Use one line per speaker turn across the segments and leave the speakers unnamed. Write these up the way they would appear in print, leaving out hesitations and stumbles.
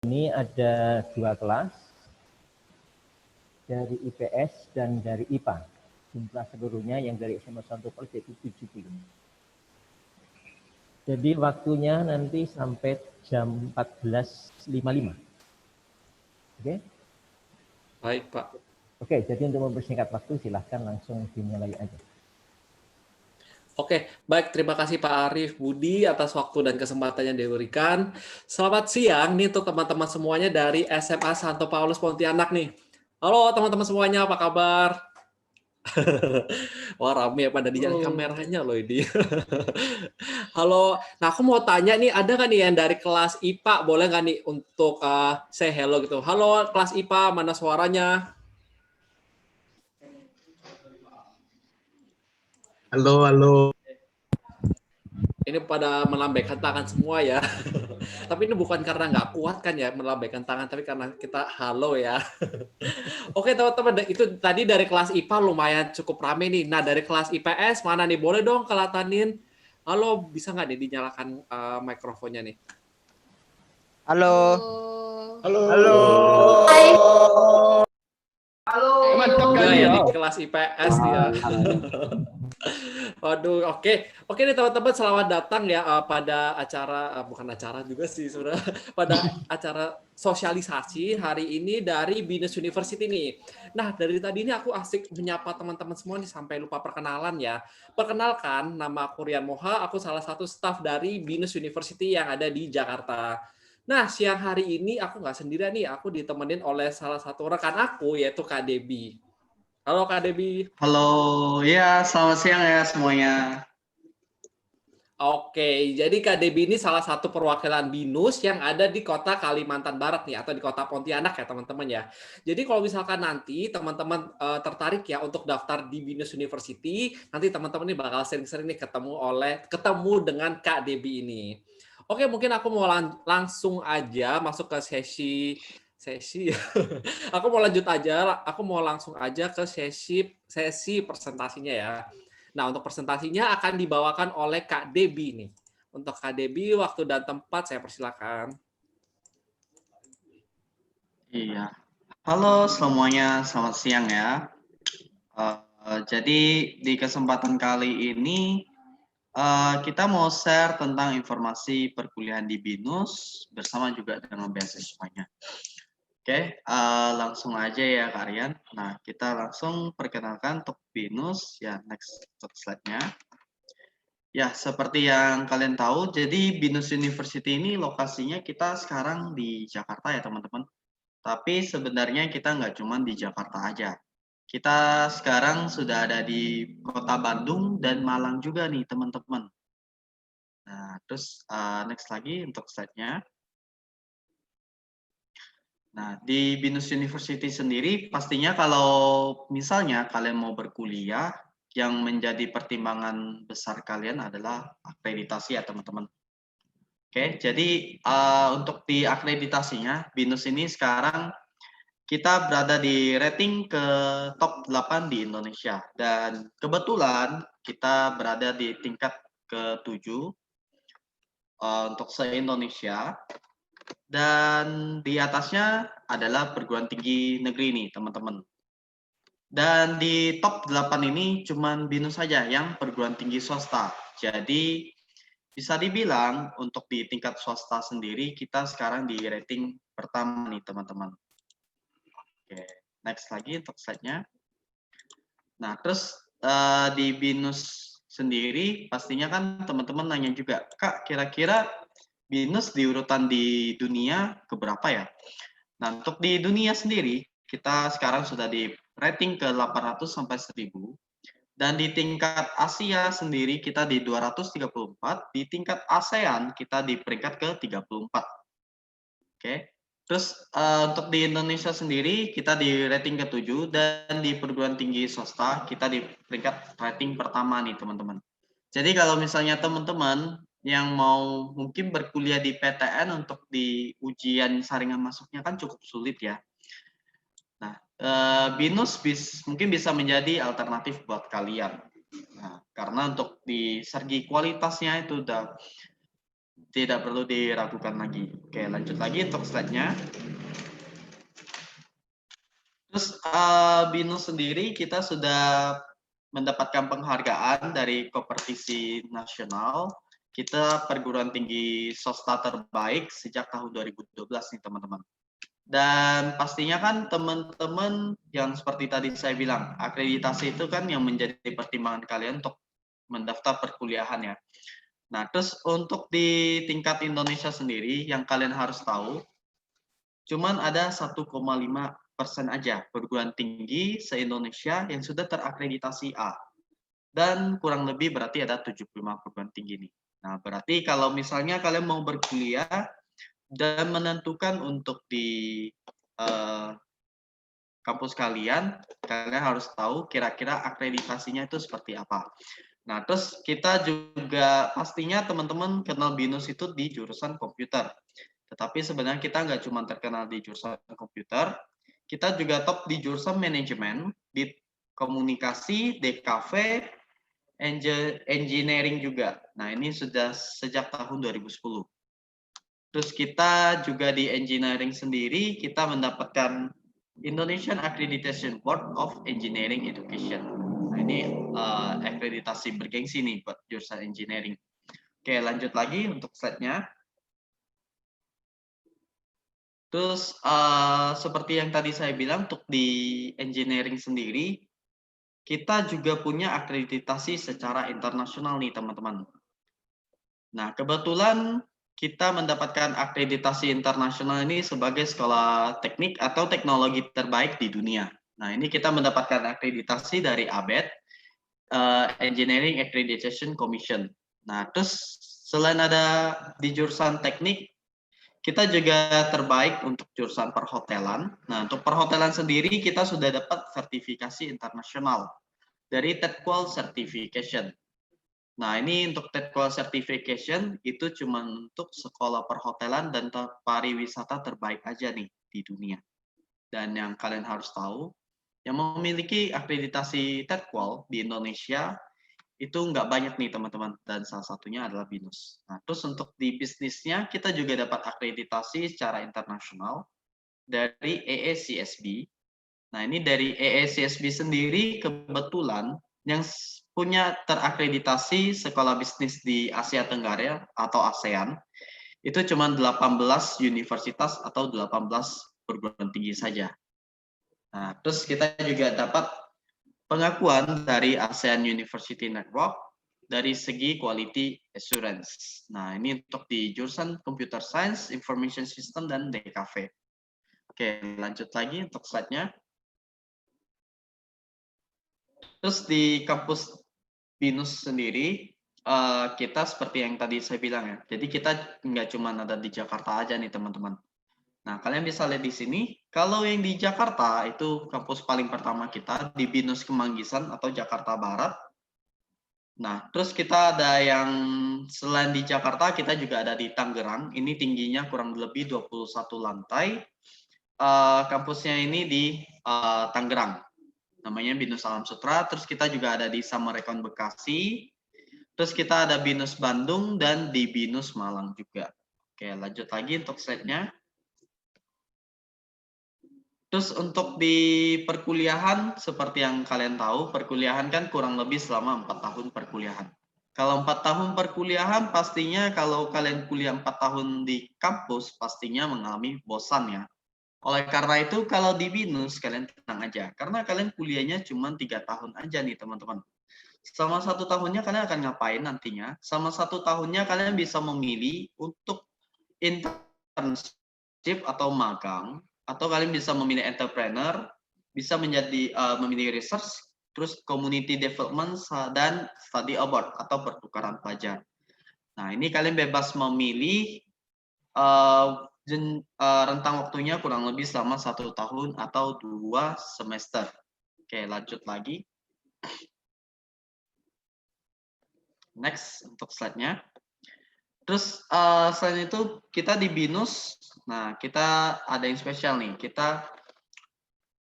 Ini ada 2 kelas, dari IPS dan dari IPA. Jumlah seluruhnya yang dari SMA 1 Plus yaitu 70. Jadi waktunya nanti sampai jam 14.55. Oke?
Baik, Pak.
Oke, jadi untuk mempersingkat waktu silahkan langsung dimulai aja.
Oke, baik. Terima kasih Pak Arief Budi atas waktu dan kesempatan yang diberikan. Selamat siang nih untuk teman-teman semuanya dari SMA Santo Paulus Pontianak nih. Halo teman-teman semuanya, apa kabar? Wah, rame ya pada nyari kameranya loh ini. Halo, nah aku mau tanya nih, ada nggak nih yang dari kelas IPA? Boleh nggak nih untuk say hello gitu? Halo kelas IPA, mana suaranya?
Halo, halo.
Ini pada melambaikan tangan semua ya. Tapi ini bukan karena nggak kuat kan ya melambaikan tangan, tapi karena kita halo ya. Oke teman-teman, itu tadi dari kelas IPA lumayan cukup rame nih. Nah dari kelas IPS mana nih? Boleh dong kelatanin. Halo, bisa nggak nih dinyalakan mikrofonnya nih?
Halo.
Halo.
Halo.
Hai.
Halo.
Mantap
Enggak
kali
ya
ya.
di kelas IPS dia. Waduh, oke nih teman-teman, selamat datang ya pada acara bukan acara juga sih sebenarnya pada acara sosialisasi hari ini dari Binus University nih. Nah dari tadi ini aku asik menyapa teman-teman semua nih sampai lupa perkenalan ya. Perkenalkan, nama aku Rian Moha, aku salah satu staf dari Binus University yang ada di Jakarta. Nah siang hari ini aku nggak sendirian nih, aku ditemenin oleh salah satu rekan aku yaitu Kak Debi. Halo Kak Debi.
Halo, ya selamat siang ya semuanya.
Oke, jadi KDB ini salah satu perwakilan BINUS yang ada di kota Kalimantan Barat nih, atau di kota Pontianak ya teman-teman ya. Jadi kalau misalkan nanti teman-teman tertarik ya untuk daftar di BINUS University, nanti teman-teman ini bakal sering-sering nih ketemu dengan KDB ini. Oke, mungkin aku mau langsung aja masuk ke sesi. Aku mau lanjut aja, aku mau langsung aja ke sesi presentasinya ya. Nah, untuk presentasinya akan dibawakan oleh Kak Debi nih. Untuk Kak Debi, waktu dan tempat saya persilakan.
Iya. Halo semuanya, selamat siang ya. Jadi di kesempatan kali ini kita mau share tentang informasi perkuliahan di BINUS bersama juga dengan beasiswanya. Oke, langsung aja ya kalian. Nah, kita langsung perkenalkan untuk BINUS ya. Next slide-nya. Ya, seperti yang kalian tahu, jadi BINUS University ini lokasinya kita sekarang di Jakarta ya teman-teman. Tapi sebenarnya kita nggak cuma di Jakarta aja. Kita sekarang sudah ada di Kota Bandung dan Malang juga nih teman-teman. Nah, terus next lagi untuk slide-nya. Nah, di BINUS University sendiri pastinya kalau misalnya kalian mau berkuliah, yang menjadi pertimbangan besar kalian adalah akreditasi ya teman-teman. Oke, jadi untuk di akreditasinya, BINUS ini sekarang kita berada di rating ke top 8 di Indonesia. Dan kebetulan kita berada di tingkat ke-7 untuk se-Indonesia. Dan di atasnya adalah perguruan tinggi negeri nih teman-teman. Dan di top 8 ini cuman BINUS saja yang perguruan tinggi swasta. Jadi bisa dibilang untuk di tingkat swasta sendiri kita sekarang di rating pertama nih teman-teman. Oke, next lagi untuk slide-nya. Nah, terus di BINUS sendiri pastinya kan teman-teman nanya juga, Kak, kira-kira BINUS di urutan di dunia keberapa ya? Nah, untuk di dunia sendiri kita sekarang sudah di rating ke 800 sampai 1000. Dan di tingkat Asia sendiri kita di 234, di tingkat ASEAN kita di peringkat ke-34. Oke. Terus untuk di Indonesia sendiri kita di rating ke-7 dan di perguruan tinggi swasta kita di peringkat rating pertama nih teman-teman. Jadi kalau misalnya teman-teman yang mau mungkin berkuliah di PTN untuk di ujian saringan masuknya kan cukup sulit ya. Nah, BINUS mungkin bisa menjadi alternatif buat kalian. Nah, karena untuk di segi kualitasnya itu udah tidak perlu diragukan lagi. Oke, lanjut lagi untuk slide-nya. Terus BINUS sendiri kita sudah mendapatkan penghargaan dari kompetisi nasional. Kita perguruan tinggi swasta terbaik sejak tahun 2012 nih teman-teman. Dan pastinya kan teman-teman yang seperti tadi saya bilang, akreditasi itu kan yang menjadi pertimbangan kalian untuk mendaftar perkuliahan ya. Nah, terus untuk di tingkat Indonesia sendiri yang kalian harus tahu, cuman ada 1,5% aja perguruan tinggi se-Indonesia yang sudah terakreditasi A. Dan kurang lebih berarti ada 75 perguruan tinggi nih. Nah, berarti kalau misalnya kalian mau berkuliah dan menentukan untuk di kampus kalian harus tahu kira-kira akreditasinya itu seperti apa. Nah, terus kita juga pastinya teman-teman kenal BINUS itu di jurusan komputer. Tetapi sebenarnya kita nggak cuma terkenal di jurusan komputer, kita juga top di jurusan manajemen, di komunikasi, DKV, engineering juga. Nah, ini sudah sejak tahun 2010. Terus kita juga di engineering sendiri, kita mendapatkan Indonesian Accreditation Board of Engineering Education. Nah, ini akreditasi bergengsi nih buat jurusan engineering. Oke, lanjut lagi untuk slide-nya. Terus seperti yang tadi saya bilang, untuk di engineering sendiri, kita juga punya akreditasi secara internasional nih teman-teman. Nah, kebetulan kita mendapatkan akreditasi internasional ini sebagai sekolah teknik atau teknologi terbaik di dunia. Nah, ini kita mendapatkan akreditasi dari ABET, Engineering Accreditation Commission. Nah, terus selain ada di jurusan teknik, kita juga terbaik untuk jurusan perhotelan. Nah, untuk perhotelan sendiri kita sudah dapat sertifikasi internasional dari TEDQual Certification. Nah, ini untuk TEDQual Certification itu cuma untuk sekolah perhotelan dan pariwisata terbaik aja nih di dunia. Dan yang kalian harus tahu, yang memiliki akreditasi TEDQual di Indonesia itu nggak banyak nih teman-teman, dan salah satunya adalah BINUS. Nah, terus untuk di bisnisnya kita juga dapat akreditasi secara internasional dari AACSB. Nah, ini dari AACSB sendiri kebetulan yang punya terakreditasi sekolah bisnis di Asia Tenggara atau ASEAN itu cuma 18 universitas atau 18 perguruan tinggi saja. Nah, terus kita juga dapat pengakuan dari ASEAN University Network dari segi quality assurance. Nah, ini untuk di jurusan Computer Science, Information System, dan DKV. Oke, lanjut lagi untuk slide-nya. Terus di kampus BINUS sendiri, kita seperti yang tadi saya bilang ya. Jadi kita nggak cuma ada di Jakarta aja nih teman-teman. Nah, kalian bisa lihat di sini, kalau yang di Jakarta itu kampus paling pertama kita di BINUS Kemanggisan atau Jakarta Barat. Nah, terus kita ada yang selain di Jakarta, kita juga ada di Tangerang. Ini tingginya kurang lebih 21 lantai. Kampusnya ini di Tangerang. Namanya BINUS Alam Sutra. Terus kita juga ada di Samarekon Bekasi. Terus kita ada BINUS Bandung dan di BINUS Malang juga. Oke, lanjut lagi untuk slide-nya. Terus untuk di perkuliahan, seperti yang kalian tahu, perkuliahan kan kurang lebih selama 4 tahun perkuliahan. Kalau 4 tahun perkuliahan, pastinya kalau kalian kuliah 4 tahun di kampus, pastinya mengalami bosan ya. Oleh karena itu, kalau di BINUS, kalian tenang aja. Karena kalian kuliahnya cuma 3 tahun aja nih, teman-teman. Selama 1 tahunnya kalian akan ngapain nantinya? Selama 1 tahunnya kalian bisa memilih untuk internship atau magang, atau kalian bisa memilih entrepreneur, bisa menjadi memilih research, terus community development, dan study abroad atau pertukaran pelajar. Nah, ini kalian bebas memilih rentang waktunya kurang lebih selama 1 tahun atau 2 semester. Oke, lanjut lagi. Next untuk slide-nya. Terus selain itu kita di BINUS, nah kita ada yang spesial nih. Kita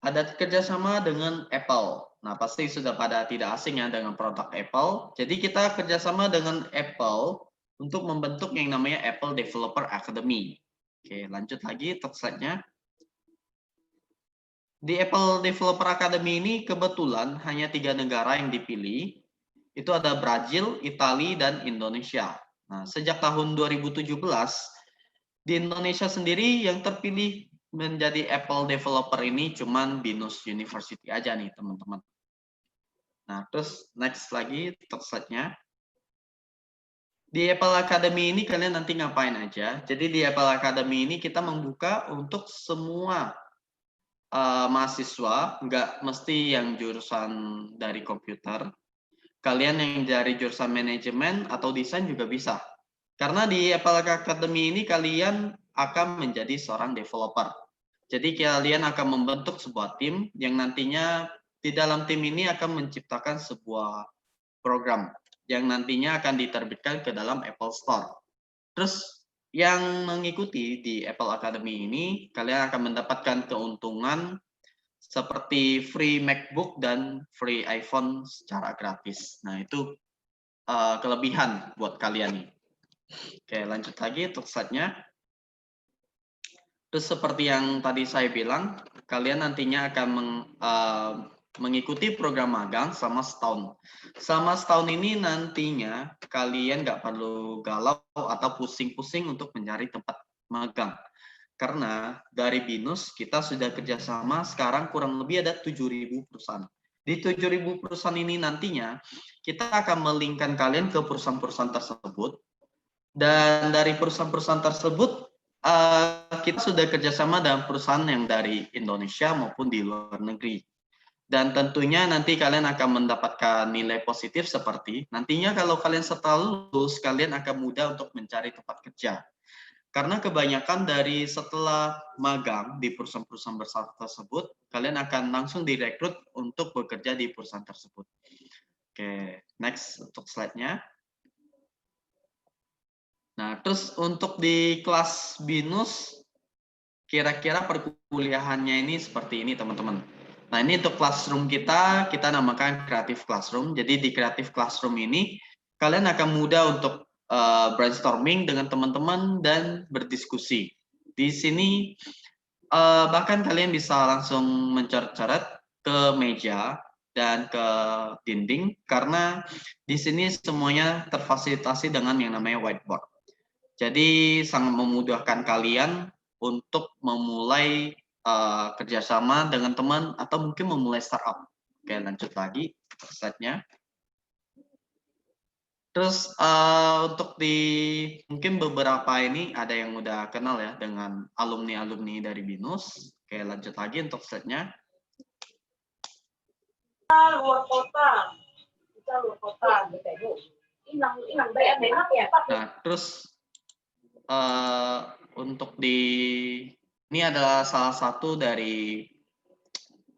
ada kerjasama dengan Apple. Nah pasti sudah pada tidak asing ya dengan produk Apple. Jadi kita kerjasama dengan Apple untuk membentuk yang namanya Apple Developer Academy. Oke, lanjut lagi untuk slide-nya. Di Apple Developer Academy ini kebetulan hanya 3 negara yang dipilih. Itu ada Brazil, Italia, dan Indonesia. Nah, sejak tahun 2017, di Indonesia sendiri yang terpilih menjadi Apple Developer ini cuman BINUS University aja nih, teman-teman. Nah, terus next lagi untuk slide-nya. Di Apple Academy ini kalian nanti ngapain aja? Jadi di Apple Academy ini kita membuka untuk semua mahasiswa, nggak mesti yang jurusan dari komputer. Kalian yang dari jurusan manajemen atau desain juga bisa. Karena di Apple Academy ini kalian akan menjadi seorang developer. Jadi kalian akan membentuk sebuah tim yang nantinya di dalam tim ini akan menciptakan sebuah program yang nantinya akan diterbitkan ke dalam Apple Store. Terus yang mengikuti di Apple Academy ini, kalian akan mendapatkan keuntungan seperti free MacBook dan free iPhone secara gratis. Nah, itu kelebihan buat kalian nih. Oke, lanjut lagi untuk slide-nya. Terus seperti yang tadi saya bilang, kalian nantinya akan mengikuti program magang selama setahun. Selama setahun ini nantinya kalian nggak perlu galau atau pusing-pusing untuk mencari tempat magang. Karena dari BINUS kita sudah kerjasama sekarang kurang lebih ada 7.000 perusahaan. Di 7.000 perusahaan ini nantinya kita akan melingkan kalian ke perusahaan-perusahaan tersebut. Dan dari perusahaan-perusahaan tersebut kita sudah kerjasama dengan perusahaan yang dari Indonesia maupun di luar negeri. Dan tentunya nanti kalian akan mendapatkan nilai positif seperti nantinya kalau kalian setelah lulus, kalian akan mudah untuk mencari tempat kerja. Karena kebanyakan dari setelah magang di perusahaan-perusahaan besar tersebut, kalian akan langsung direkrut untuk bekerja di perusahaan tersebut. Oke, next untuk slide-nya. Nah, terus untuk di kelas BINUS, kira-kira perkuliahannya ini seperti ini, teman-teman. Nah, ini untuk classroom kita namakan Creative Classroom. Jadi di Creative Classroom ini, kalian akan mudah untuk brainstorming dengan teman-teman dan berdiskusi. Di sini, bahkan kalian bisa langsung mencoret-coret ke meja dan ke dinding, karena di sini semuanya terfasilitasi dengan yang namanya whiteboard. Jadi sangat memudahkan kalian untuk memulai kerjasama dengan teman atau mungkin memulai startup. Oke, lanjut lagi slide-nya. Terus untuk di mungkin beberapa ini ada yang udah kenal ya dengan alumni-alumni dari BINUS. Oke, lanjut lagi untuk slide-nya.
Luar kota. Kita luar kota gitu. Inang bayar enak ya, Pak.
Nah, terus untuk ini adalah salah satu dari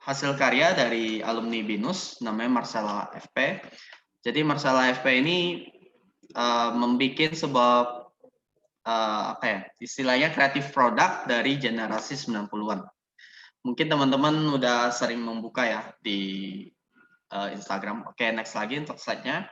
hasil karya dari alumni BINUS, namanya Marcella FP. Jadi Marcella FP ini membuat sebuah apa ya, istilahnya kreatif produk dari generasi 90-an. Mungkin teman-teman udah sering membuka ya di Instagram. Oke, next lagi untuk slide-nya.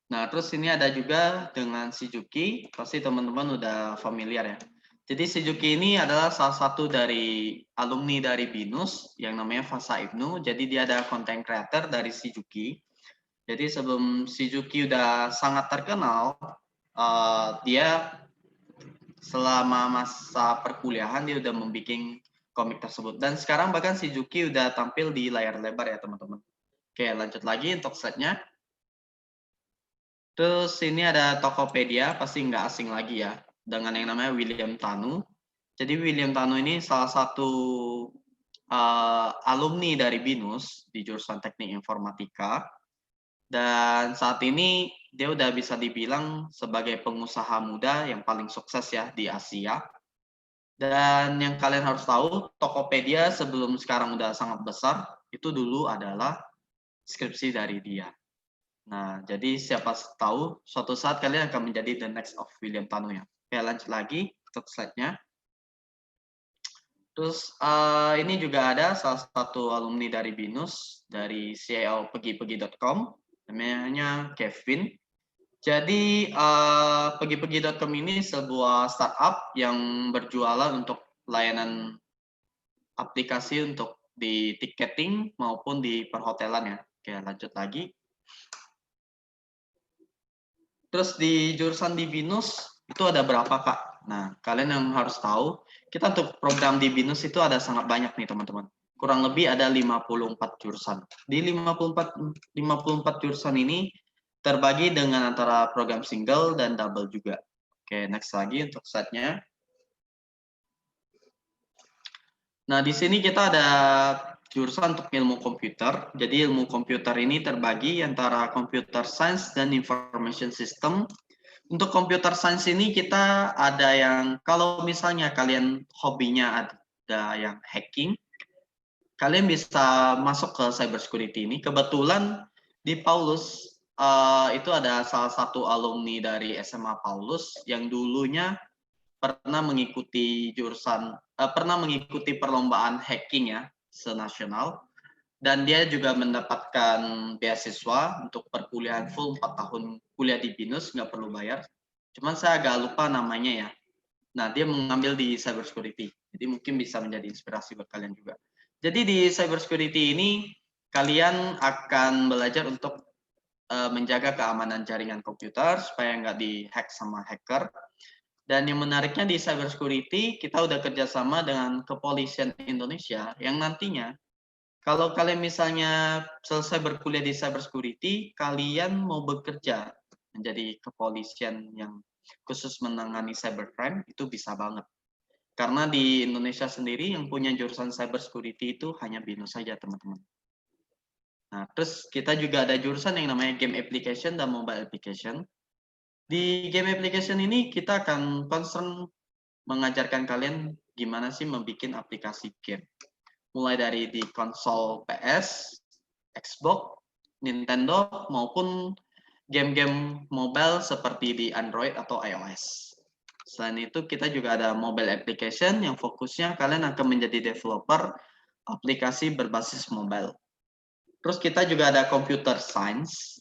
Nah, terus ini ada juga dengan Shizuki, pasti teman-teman udah familiar ya. Jadi Shizuki ini adalah salah satu dari alumni dari BINUS yang namanya Fasa Ibnu. Jadi dia ada content creator dari Shizuki. Jadi sebelum Shizuki udah sangat terkenal, dia selama masa perkuliahan dia udah membuat komik tersebut. Dan sekarang bahkan Shizuki udah tampil di layar lebar ya teman-teman. Oke, lanjut lagi untuk slide-nya. Terus ini ada Tokopedia, pasti nggak asing lagi ya, dengan yang namanya William Tanu. Jadi William Tanu ini salah satu alumni dari BINUS di jurusan Teknik Informatika. Dan saat ini dia udah bisa dibilang sebagai pengusaha muda yang paling sukses ya di Asia. Dan yang kalian harus tahu, Tokopedia sebelum sekarang udah sangat besar, itu dulu adalah skripsi dari dia. Nah, jadi siapa tahu suatu saat kalian akan menjadi the next of William Tanu ya. Oke, lanjut lagi untuk slide-nya. Terus ini juga ada salah satu alumni dari BINUS, dari CIO pegi-pegi.com, namanya Kevin. Jadi Pergi-pergi.com ini sebuah startup yang berjualan untuk layanan aplikasi untuk di tiketing maupun di perhotelan ya. Oke, lanjut lagi. Terus di jurusan di BINUS itu ada berapa, Kak? Nah, kalian yang harus tahu, kita untuk program di BINUS itu ada sangat banyak nih, teman-teman. Kurang lebih ada 54 jurusan. Di 54 jurusan ini terbagi dengan antara program single dan double juga. Oke, next lagi untuk slide-nya. Nah, di sini kita ada jurusan untuk ilmu komputer. Jadi ilmu komputer ini terbagi antara computer science dan information system. Untuk computer science ini kita ada yang, kalau misalnya kalian hobinya ada yang hacking, kalian bisa masuk ke cybersecurity ini. Kebetulan di Paulus itu ada salah satu alumni dari SMA Paulus yang dulunya pernah mengikuti perlombaan hacking ya senasional, dan dia juga mendapatkan beasiswa untuk perkuliahan full 4 tahun kuliah di BINUS, nggak perlu bayar. Cuman saya agak lupa namanya ya. Nah, dia mengambil di cybersecurity, jadi mungkin bisa menjadi inspirasi buat kalian juga. Jadi di cybersecurity ini kalian akan belajar untuk menjaga keamanan jaringan komputer supaya nggak dihack sama hacker. Dan yang menariknya di cybersecurity, kita udah kerjasama dengan Kepolisian Indonesia yang nantinya kalau kalian misalnya selesai berkuliah di cybersecurity, kalian mau bekerja menjadi kepolisian yang khusus menangani cybercrime, itu bisa banget. Karena di Indonesia sendiri yang punya jurusan cybersecurity itu hanya BINUS saja, teman-teman. Nah, terus kita juga ada jurusan yang namanya game application dan mobile application. Di game application ini kita akan concern mengajarkan kalian gimana sih membuat aplikasi game. Mulai dari di konsol PS, Xbox, Nintendo, maupun game-game mobile seperti di Android atau iOS. Selain itu, kita juga ada mobile application yang fokusnya kalian akan menjadi developer aplikasi berbasis mobile. Terus kita juga ada computer science.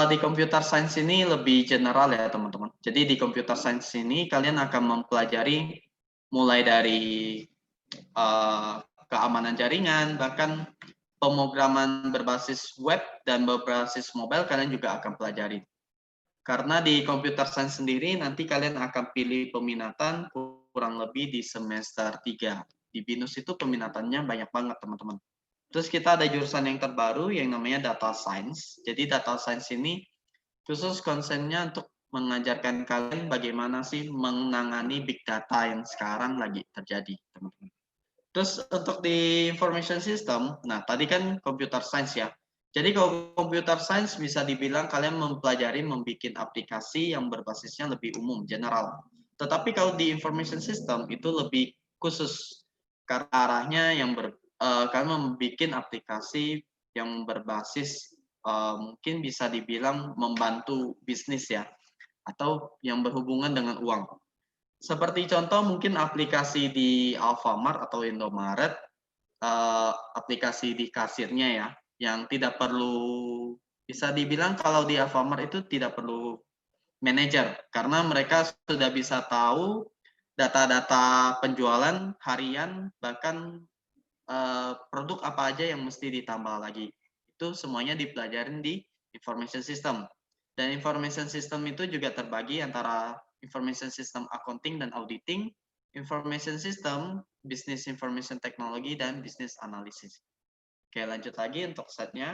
Di computer science ini lebih general ya teman-teman. Jadi di computer science ini kalian akan mempelajari mulai dari keamanan jaringan, bahkan pemrograman berbasis web dan berbasis mobile kalian juga akan pelajari. Karena di computer science sendiri nanti kalian akan pilih peminatan kurang lebih di semester 3. Di BINUS itu peminatannya banyak banget teman-teman. Terus kita ada jurusan yang terbaru yang namanya data science. Jadi data science ini khusus konsennya untuk mengajarkan kalian bagaimana sih menangani big data yang sekarang lagi terjadi, teman-teman. Terus untuk di information system, nah tadi kan computer science ya. Jadi kalau computer science bisa dibilang kalian mempelajari membuat aplikasi yang berbasisnya lebih umum, general. Tetapi kalau di information system itu lebih khusus karena arahnya yang kalian membuat aplikasi yang berbasis mungkin bisa dibilang membantu bisnis ya, atau yang berhubungan dengan uang. Seperti contoh mungkin aplikasi di Alfamart atau Indomaret, aplikasi di kasirnya ya, yang tidak perlu, bisa dibilang kalau di Alfamart itu tidak perlu manajer, karena mereka sudah bisa tahu data-data penjualan harian, bahkan produk apa aja yang mesti ditambah lagi. Itu semuanya dipelajarin di information system. Dan information system itu juga terbagi antara information system accounting dan auditing, information system, business information technology, dan business analysis. Oke, lanjut lagi untuk slide-nya.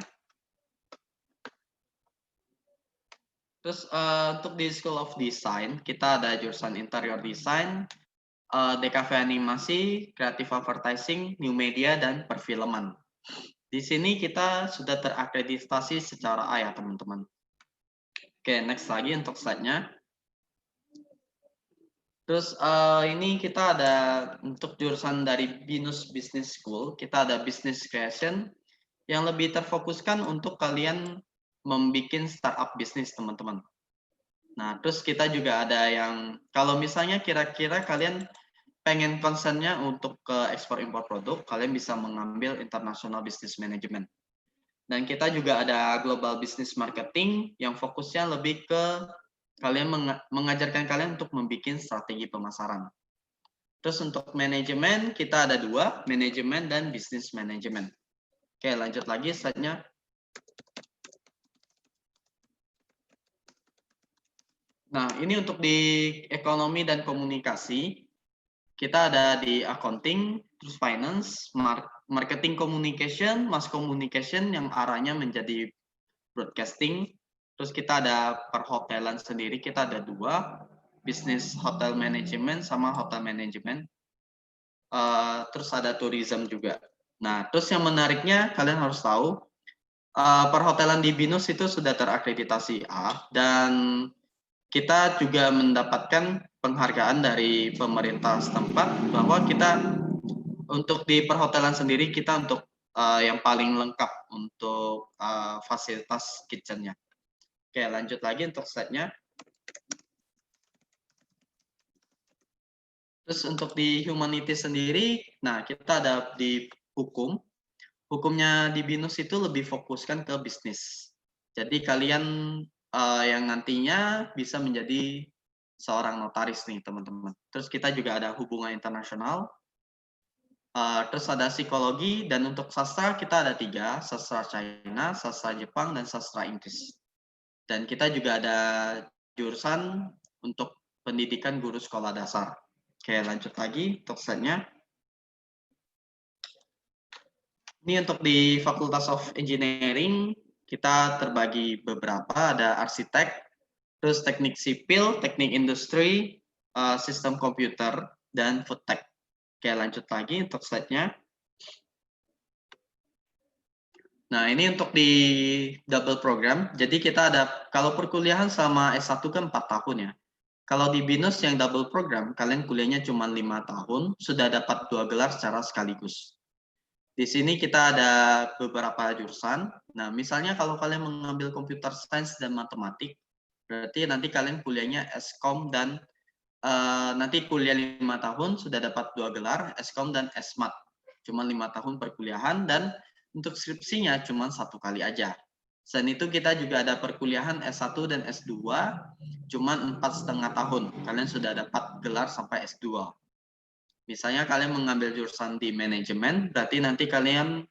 Terus untuk di School of Design, kita ada jurusan interior design, DKV animasi, creative advertising, new media, dan perfilman. Di sini kita sudah terakreditasi secara A ya teman-teman. Oke, next lagi untuk slide-nya. Terus ini kita ada untuk jurusan dari BINUS Business School, kita ada business creation yang lebih terfokuskan untuk kalian membuat startup bisnis teman-teman. Nah, terus kita juga ada yang kalau misalnya kira-kira kalian pengen concernnya untuk ke ekspor impor produk, kalian bisa mengambil international business management. Dan kita juga ada Global Business Marketing yang fokusnya lebih ke kalian mengajarkan kalian untuk membuat strategi pemasaran. Terus untuk manajemen kita ada 2, manajemen dan business management. Oke, lanjut lagi slide-nya. Nah, ini untuk di ekonomi dan komunikasi. Kita ada di accounting, terus finance, marketing communication, mass communication yang arahnya menjadi broadcasting. Terus kita ada perhotelan sendiri, kita ada 2, business hotel management sama hotel management. Terus ada tourism juga. Nah, terus yang menariknya kalian harus tahu, perhotelan di BINUS itu sudah terakreditasi A, dan kita juga mendapatkan penghargaan dari pemerintah setempat bahwa kita untuk di perhotelan sendiri kita untuk yang paling lengkap untuk fasilitas kitchennya. Oke, lanjut lagi untuk slide-nya. Terus untuk di humanities sendiri, nah kita ada di hukum. Hukumnya di BINUS itu lebih fokuskan ke bisnis. Jadi kalian yang nantinya bisa menjadi seorang notaris nih teman-teman. Terus kita juga ada hubungan internasional. Terus ada psikologi, dan untuk sastra kita ada 3, sastra China, sastra Jepang, dan sastra Inggris. Dan kita juga ada jurusan untuk pendidikan guru sekolah dasar. Oke, lanjut lagi untuk slide-nya. Ini untuk di Fakultas of Engineering, kita terbagi beberapa, ada arsitek, terus teknik sipil, teknik industri, sistem komputer, dan food tech. Oke, lanjut lagi untuk slide-nya. Nah, ini untuk di double program. Jadi kita ada, kalau perkuliahan selama S1 kan 4 tahun ya. Kalau di BINUS yang double program, kalian kuliahnya cuma 5 tahun, sudah dapat 2 gelar secara sekaligus. Di sini kita ada beberapa jurusan. Nah, misalnya kalau kalian mengambil computer science dan matematik, berarti nanti kalian kuliahnya Skom dan nanti kuliah 5 tahun sudah dapat 2 gelar, Skom dan Smat. Cuma 5 tahun perkuliahan, dan untuk skripsinya cuma 1 kali aja. Selain itu kita juga ada perkuliahan S1 dan S2, cuma 4,5 tahun. Kalian sudah dapat gelar sampai S2. Misalnya kalian mengambil jurusan di manajemen, berarti nanti kalian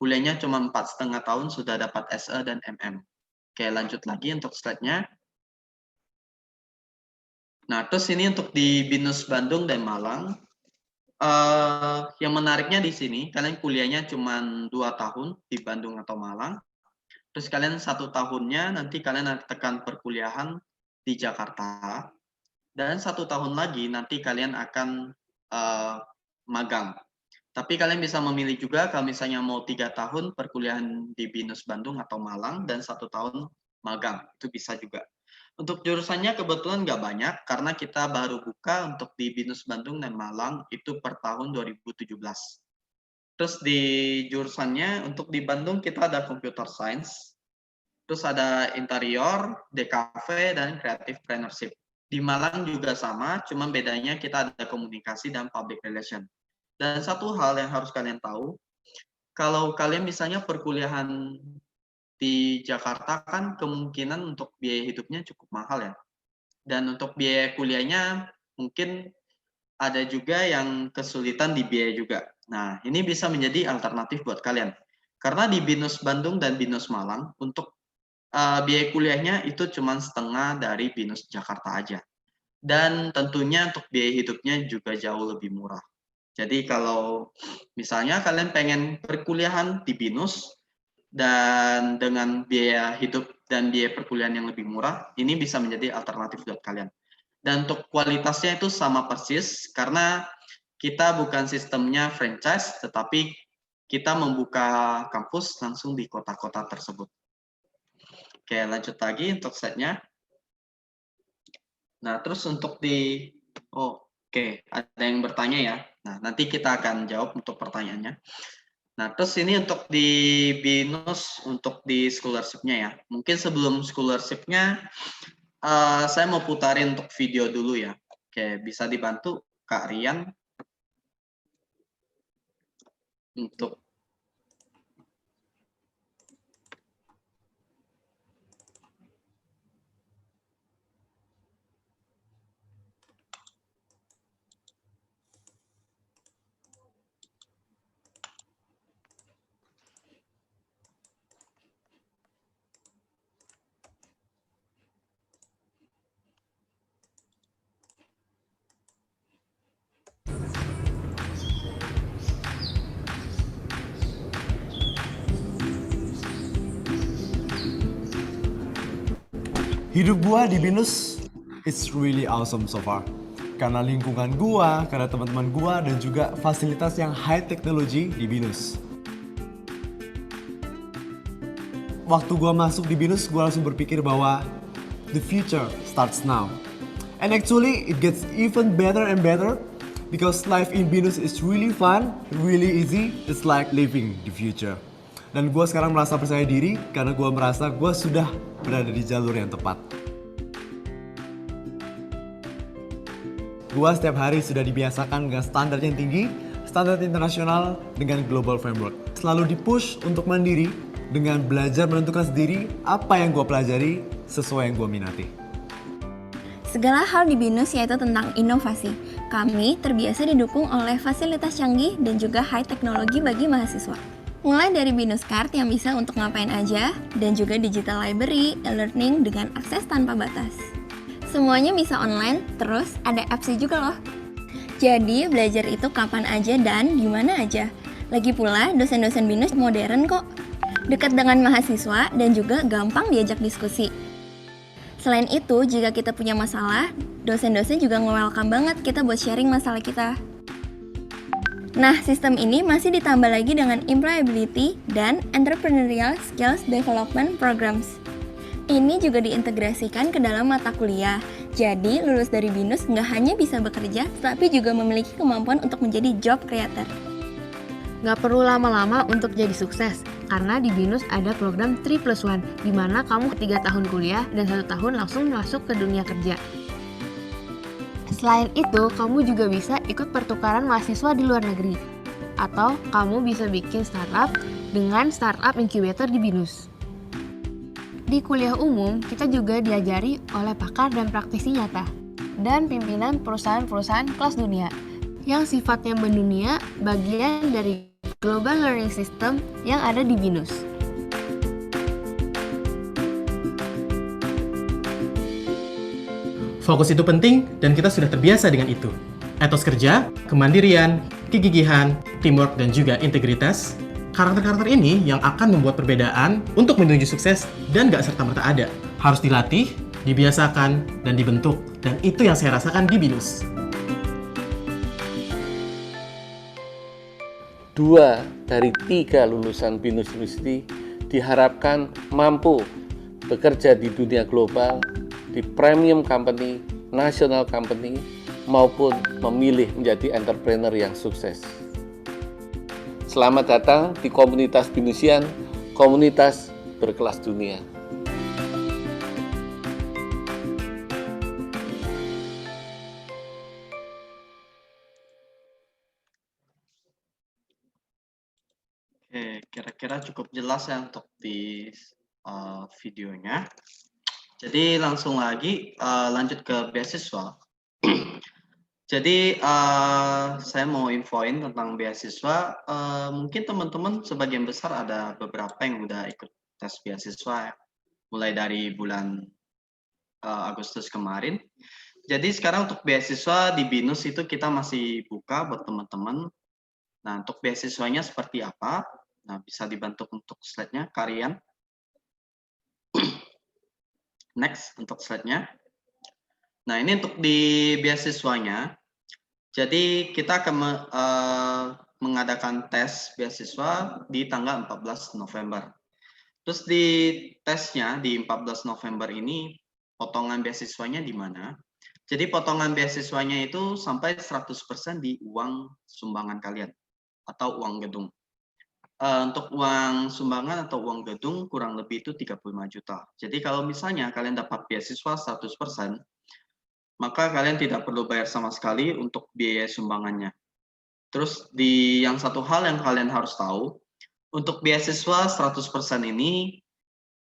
kuliahnya cuma 4,5 tahun sudah dapat SE dan MM. Oke, lanjut lagi untuk slide-nya. Nah, terus ini untuk di BINUS Bandung dan Malang. Yang menariknya di sini, kalian kuliahnya cuma 2 tahun di Bandung atau Malang. Terus kalian 1 tahunnya nanti kalian tekan perkuliahan di Jakarta. Dan 1 tahun lagi nanti kalian akan magang. Tapi kalian bisa memilih juga kalau misalnya mau 3 tahun perkuliahan di BINUS Bandung atau Malang dan 1 tahun magang, itu bisa juga. Untuk jurusannya kebetulan nggak banyak karena kita baru buka untuk di BINUS Bandung dan Malang itu per tahun 2017. Terus di jurusannya untuk di Bandung kita ada computer science, terus ada interior, DKV, dan creative partnership. Di Malang juga sama, cuma bedanya kita ada komunikasi dan public relation. Dan satu hal yang harus kalian tahu, kalau kalian misalnya perkuliahan di Jakarta kan kemungkinan untuk biaya hidupnya cukup mahal ya. Dan untuk biaya kuliahnya mungkin ada juga yang kesulitan di biaya juga. Nah, ini bisa menjadi alternatif buat kalian. Karena di BINUS Bandung dan BINUS Malang, untuk biaya kuliahnya itu cuma setengah dari BINUS Jakarta aja. Dan tentunya untuk biaya hidupnya juga jauh lebih murah. Jadi kalau misalnya kalian pengen perkuliahan di BINUS dan dengan biaya hidup dan biaya perkuliahan yang lebih murah, ini bisa menjadi alternatif buat kalian. Dan untuk kualitasnya itu sama persis karena kita bukan sistemnya franchise, tetapi kita membuka kampus langsung di kota-kota tersebut. Oke, lanjut lagi untuk slide-nya. Nah, terus untuk di Oke, ada yang bertanya ya. Nah, nanti kita akan jawab untuk pertanyaannya. Nah, terus ini untuk di BINUS, untuk di scholarship-nya ya. Mungkin sebelum scholarship-nya, saya mau putarin untuk video dulu ya. Oke, bisa dibantu Kak Rian untuk
Hidup gua di BINUS it's really awesome so far. Karena lingkungan gua, karena teman-teman gua, dan juga fasilitas yang high technology di BINUS. Waktu gua masuk di BINUS, gua langsung berpikir bahwa the future starts now. And actually, it gets even better and better because life in BINUS is really fun, really easy. It's like living the future. Dan gue sekarang merasa percaya diri karena gue merasa gue sudah berada di jalur yang tepat. Gue setiap hari sudah dibiasakan dengan standar yang tinggi, standar internasional dengan global framework. Selalu dipush untuk mandiri dengan belajar menentukan sendiri apa yang gue pelajari sesuai yang gue minati.
Segala hal di BINUS yaitu tentang inovasi. Kami terbiasa didukung oleh fasilitas canggih dan juga high teknologi bagi mahasiswa. Mulai dari BINUS Card yang bisa untuk ngapain aja, dan juga digital library, e-learning dengan akses tanpa batas. Semuanya bisa online, terus ada apps juga loh. Jadi belajar itu kapan aja dan dimana aja. Lagi pula dosen-dosen BINUS modern kok. Dekat dengan mahasiswa dan juga gampang diajak diskusi. Selain itu, jika kita punya masalah, dosen-dosen juga nge-welcome banget kita buat sharing masalah kita. Nah, sistem ini masih ditambah lagi dengan employability dan entrepreneurial skills development programs. Ini juga diintegrasikan ke dalam mata kuliah. Jadi, lulus dari BINUS nggak hanya bisa bekerja, tapi juga memiliki kemampuan untuk menjadi job creator.
Nggak perlu lama-lama untuk jadi sukses, karena di BINUS ada program 3+1, di mana kamu 3 tahun kuliah dan 1 tahun langsung masuk ke dunia kerja. Selain itu, kamu juga bisa ikut pertukaran mahasiswa di luar negeri. Atau kamu bisa bikin startup dengan startup incubator di BINUS. Di kuliah umum, kita juga diajari oleh pakar dan praktisi nyata. Dan pimpinan perusahaan-perusahaan kelas dunia. Yang sifatnya mendunia bagian dari Global Learning System yang ada di BINUS.
Fokus itu penting dan kita sudah terbiasa dengan itu. Etos kerja, kemandirian, kegigihan, teamwork, dan juga integritas. Karakter-karakter ini yang akan membuat perbedaan untuk menuju sukses dan gak serta-merta ada. Harus dilatih, dibiasakan, dan dibentuk. Dan itu yang saya rasakan di BINUS.
2 dari 3 lulusan BINUS University diharapkan mampu bekerja di dunia global, di premium company, national company, maupun memilih menjadi entrepreneur yang sukses. Selamat datang di komunitas BINUSian, komunitas berkelas dunia.
Oke, kira-kira cukup jelas ya untuk di videonya. Jadi langsung lagi lanjut ke beasiswa. Jadi saya mau infoin tentang beasiswa. Mungkin teman-teman sebagian besar ada beberapa yang udah ikut tes beasiswa ya. Mulai dari bulan Agustus kemarin. Jadi sekarang untuk beasiswa di BINUS itu kita masih buka buat teman-teman. Nah, untuk beasiswanya seperti apa? Nah, bisa dibantu untuk slide-nya, Karian. Next untuk slide-nya. Nah, ini untuk di beasiswanya. Jadi kita akan mengadakan tes beasiswa di tanggal 14 November. Terus di tesnya di 14 November ini potongan beasiswanya di mana? Jadi potongan beasiswanya itu sampai 100% di uang sumbangan kalian atau uang gedung. Untuk uang sumbangan atau uang gedung kurang lebih itu 35 juta. Jadi kalau misalnya kalian dapat beasiswa 100%, maka kalian tidak perlu bayar sama sekali untuk biaya sumbangannya. Terus di yang satu hal yang kalian harus tahu, untuk beasiswa 100% ini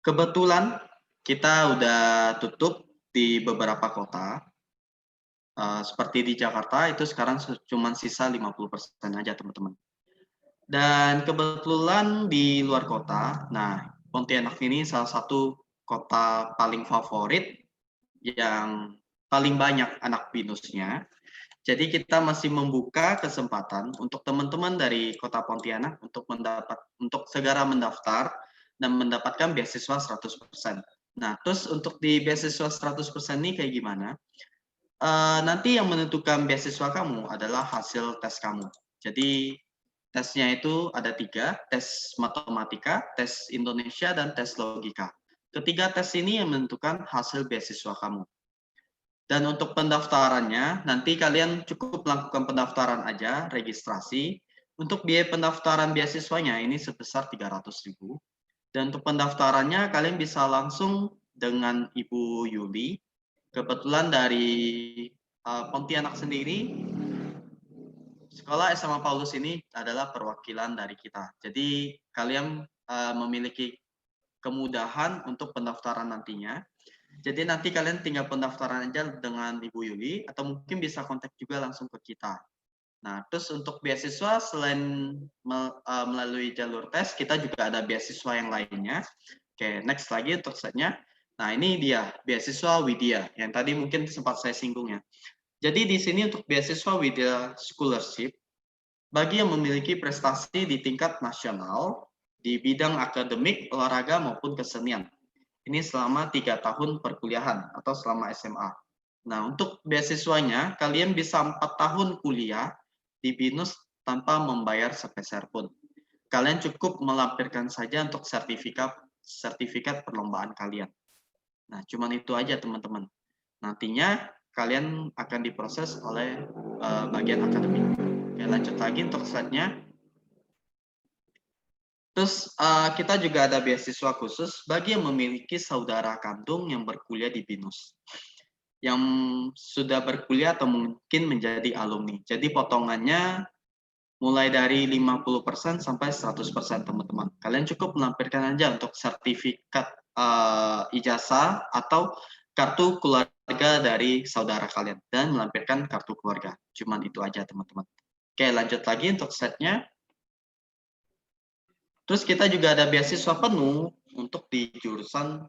kebetulan kita udah tutup di beberapa kota. Seperti di Jakarta itu sekarang cuma sisa 50% aja teman-teman. Dan kebetulan di luar kota, nah Pontianak ini salah satu kota paling favorit yang paling banyak anak BINUS-nya. Jadi kita masih membuka kesempatan untuk teman-teman dari kota Pontianak untuk segera mendaftar dan mendapatkan beasiswa 100%. Nah, terus untuk di beasiswa 100% ini kayak gimana? Nanti yang menentukan beasiswa kamu adalah hasil tes kamu. Jadi tesnya itu ada 3, tes matematika, tes Indonesia, dan tes logika. Ketiga tes ini yang menentukan hasil beasiswa kamu. Dan untuk pendaftarannya, nanti kalian cukup melakukan pendaftaran aja, registrasi. Untuk biaya pendaftaran beasiswanya ini sebesar 300.000. Dan untuk pendaftarannya kalian bisa langsung dengan Ibu Yuli. Kebetulan dari Pontianak sendiri, sekolah SMA Paulus ini adalah perwakilan dari kita. Jadi kalian memiliki kemudahan untuk pendaftaran nantinya. Jadi nanti kalian tinggal pendaftaran aja dengan Ibu Yuli, atau mungkin bisa kontak juga langsung ke kita. Nah, terus untuk beasiswa selain melalui jalur tes, kita juga ada beasiswa yang lainnya. Oke, next lagi untuk setnya. Nah, ini dia beasiswa Widya yang tadi mungkin sempat saya singgung ya. Jadi di sini untuk beasiswa Widya Scholarship bagi yang memiliki prestasi di tingkat nasional di bidang akademik, olahraga maupun kesenian. Ini selama 3 tahun perkuliahan atau selama SMA. Nah, untuk beasiswanya kalian bisa 4 tahun kuliah di BINUS tanpa membayar sepeser pun. Kalian cukup melampirkan saja untuk sertifikat perlombaan kalian. Nah, cuman itu aja teman-teman. Nantinya kalian akan diproses oleh bagian akademik. Oke, lanjut lagi untuk slide-nya. Terus kita juga ada beasiswa khusus bagi yang memiliki saudara kandung yang berkuliah di BINUS. Yang sudah berkuliah atau mungkin menjadi alumni. Jadi potongannya mulai dari 50% sampai 100% teman-teman. Kalian cukup melampirkan aja untuk sertifikat ijazah atau kartu keluarga dari saudara kalian dan melampirkan kartu keluarga. Cuman itu aja teman-teman. Oke, lanjut lagi untuk setnya. Terus kita juga ada beasiswa penuh untuk di jurusan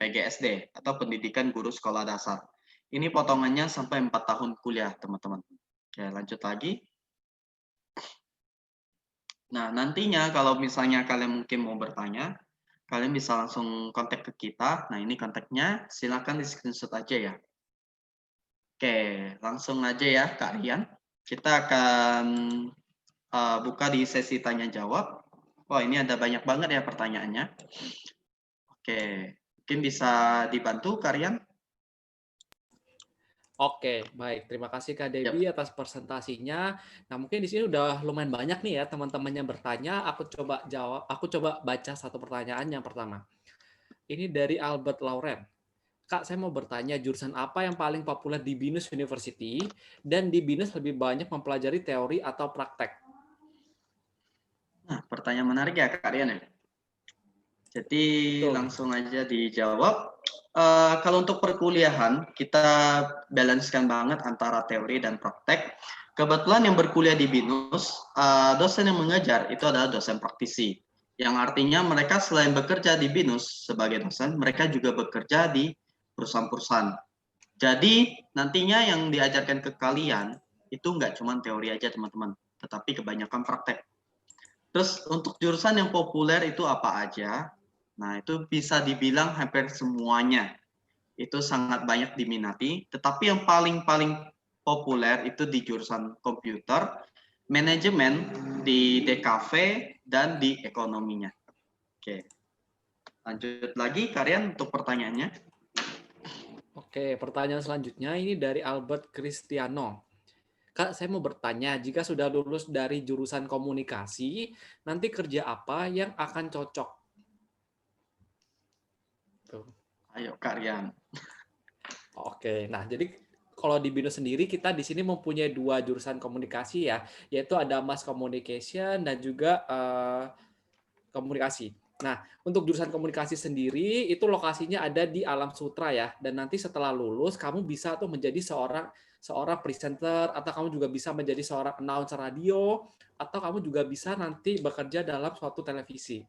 PGSD atau Pendidikan Guru Sekolah Dasar. Ini potongannya sampai 4 tahun kuliah, teman-teman. Oke, lanjut lagi. Nah, nantinya kalau misalnya kalian mungkin mau bertanya, kalian bisa langsung kontak ke kita. Nah, ini kontaknya, silakan di screenshot aja ya. Oke, langsung aja ya, Kak Rian. Kita akan buka di sesi tanya-jawab. Wah, ini ada banyak banget ya pertanyaannya. Oke, mungkin bisa dibantu, Kak Rian?
Oke, baik. Terima kasih Kak Debbie atas presentasinya. Nah, mungkin di sini udah lumayan banyak nih ya teman-teman yang bertanya. Aku coba baca satu pertanyaan yang pertama. Ini dari Albert Lauren. Kak, saya mau bertanya jurusan apa yang paling populer di BINUS University dan di BINUS lebih banyak mempelajari teori atau praktek?
Nah, pertanyaan menarik ya Kak Rian ya. Jadi langsung aja dijawab. Kalau untuk perkuliahan, kita balancekan banget antara teori dan praktek. Kebetulan yang berkuliah di BINUS, dosen yang mengajar itu adalah dosen praktisi. Yang artinya mereka selain bekerja di BINUS sebagai dosen, mereka juga bekerja di perusahaan-perusahaan. Jadi nantinya yang diajarkan ke kalian itu nggak cuma teori aja teman-teman, tetapi kebanyakan praktek. Terus untuk jurusan yang populer itu apa aja? Nah, itu bisa dibilang hampir semuanya. Itu sangat banyak diminati, tetapi yang paling populer itu di jurusan komputer, manajemen, di DKV, dan di ekonominya. Oke. Lanjut lagi, Karian, untuk pertanyaannya.
Oke, pertanyaan selanjutnya ini dari Albert Cristiano. Kak, saya mau bertanya, jika sudah lulus dari jurusan komunikasi, nanti kerja apa yang akan cocok? Tuh.
Ayo, Kak Rian.
Oke, nah jadi kalau di BINUS sendiri kita di sini mempunyai 2 jurusan komunikasi ya, yaitu ada Mass Communication dan juga komunikasi. Nah, untuk jurusan komunikasi sendiri itu lokasinya ada di Alam Sutra ya, dan nanti setelah lulus kamu bisa tuh menjadi seorang presenter, atau kamu juga bisa menjadi seorang announcer radio, atau kamu juga bisa nanti bekerja dalam suatu televisi.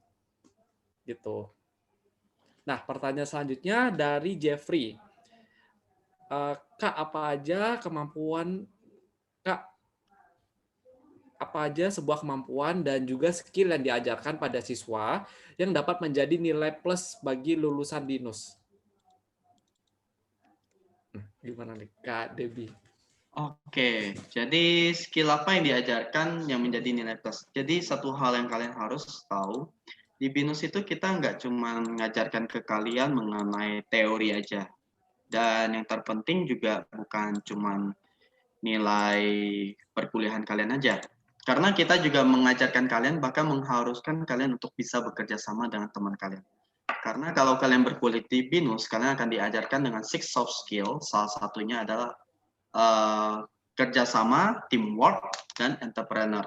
Gitu. Nah, pertanyaan selanjutnya dari Jeffrey. Kak, apa aja sebuah kemampuan dan juga skill yang diajarkan pada siswa yang dapat menjadi nilai plus bagi lulusan BINUS? Gimana nih Kak Debbie?
Oke, jadi skill apa yang diajarkan yang menjadi nilai plus? Jadi satu hal yang kalian harus tahu, di BINUS itu kita nggak cuma mengajarkan ke kalian mengenai teori aja. Dan yang terpenting juga bukan cuma nilai perkuliahan kalian aja. Karena kita juga mengajarkan kalian, bahkan mengharuskan kalian untuk bisa bekerja sama dengan teman kalian. Karena kalau kalian berkuliah di BINUS, kalian akan diajarkan dengan 6 soft skill, salah satunya adalah kerjasama, teamwork, dan entrepreneur.